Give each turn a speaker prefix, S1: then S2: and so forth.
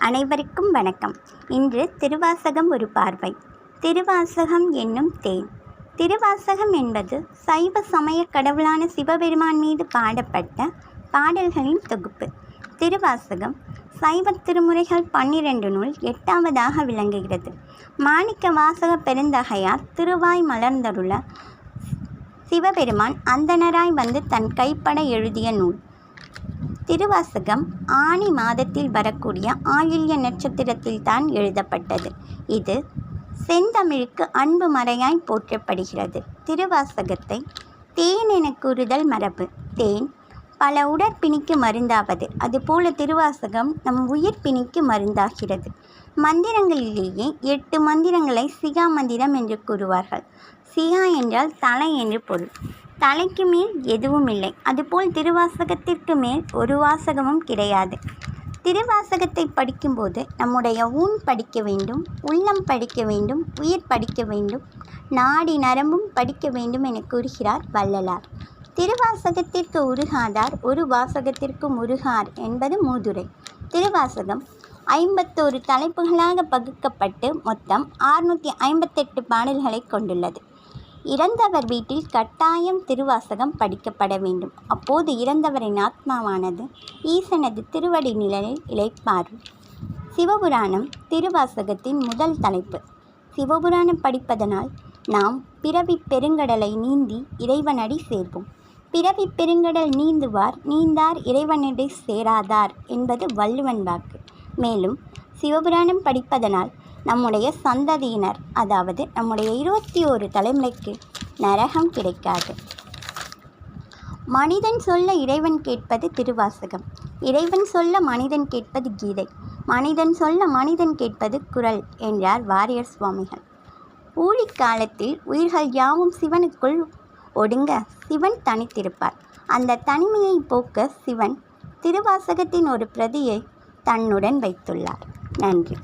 S1: அனைவருக்கும் வணக்கம். இன்று திருவாசகம் ஒரு பார்வை. திருவாசகம் என்னும் தேன். திருவாசகம் என்பது சைவ சமய கடவுளான சிவபெருமான் மீது பாடப்பட்ட பாடல்களின் தொகுப்பு. திருவாசகம் சைவ திருமுறைகள் 12 நூல் 8வதாக விளங்குகிறது. மாணிக்க வாசக பெருந்தகையார் திருவாய் மலர்ந்தருள சிவபெருமான் அந்தணராய் வந்து தன் கைப்பட எழுதிய நூல். திருவாசகம் ஆனி மாதத்தில் வரக்கூடிய ஆயில்ய நட்சத்திரத்தில் தான் எழுதப்பட்டது. இது செந்தமிழுக்கு அன்பு மறையாய் போற்றப்படுகிறது. திருவாசகத்தை தேன் என கூறுதல் மரபு. தேன் பல உடற்பிணிக்கு மருந்தாவது, அதுபோல திருவாசகம் நம் உயிர் பிணிக்கு மருந்தாகிறது. மந்திரங்களிலேயே 8 மந்திரங்களை சிகா மந்திரம் என்று கூறுவார்கள். சிகா என்றால் தலை என்று பொருள். தலைக்கு மேல் எதுவும் இல்லை. அதுபோல் திருவாசகத்திற்கு மேல் ஒரு வாசகமும் கிடையாது. திருவாசகத்தை படிக்கும்போது நம்முடைய ஊன் படிக்க வேண்டும், உள்ளம் படிக்க வேண்டும், உயிர் படிக்க வேண்டும், நாடி நரம்பும் படிக்க வேண்டும் என கூறுகிறார் வள்ளலார். திருவாசகத்திற்கு உருகாதார் ஒரு வாசகத்திற்கும் உருகார் என்பது மூதுரை. திருவாசகம் 51 தலைப்புகளாக பகுக்கப்பட்டு மொத்தம் 658 பாடல்களை கொண்டுள்ளது. இறந்தவர் வீட்டில் கட்டாயம் திருவாசகம் படிக்கப்பட வேண்டும். அப்போது இறந்தவரின் ஆத்மாவானது ஈசனது திருவடி நிழலில் இளைப்பாறும். சிவபுராணம் திருவாசகத்தின் முதல் தலைப்பு. சிவபுராணம் படிப்பதனால் நாம் பிறவி பெருங்கடலை நீந்தி இறைவனடி சேர்வோம். பிறவி பெருங்கடல் நீந்துவார் நீந்தார் இறைவனடி சேராதார் என்பது வள்ளுவன் வாக்கு. மேலும் சிவபுராணம் படிப்பதனால் நம்முடைய சந்ததியினர், அதாவது நம்முடைய 21 தலைமுறைக்கு நரகம் கிடைக்காது. மனிதன் சொல்ல இறைவன் கேட்பது திருவாசகம். இறைவன் சொல்ல மனிதன் கேட்பது கீதை. மனிதன் சொல்ல மனிதன் கேட்பது குறள் என்றார் வாரியர் சுவாமிகள். ஊழிக்காலத்தில் உயிர்கள் யாவும் சிவனுக்குள் ஒடுங்க சிவன் தனித்திருப்பார். அந்த தனிமையை போக்க சிவன் திருவாசகத்தின் ஒரு பிரதியை தன்னுடன் வைத்துள்ளார். நன்றி.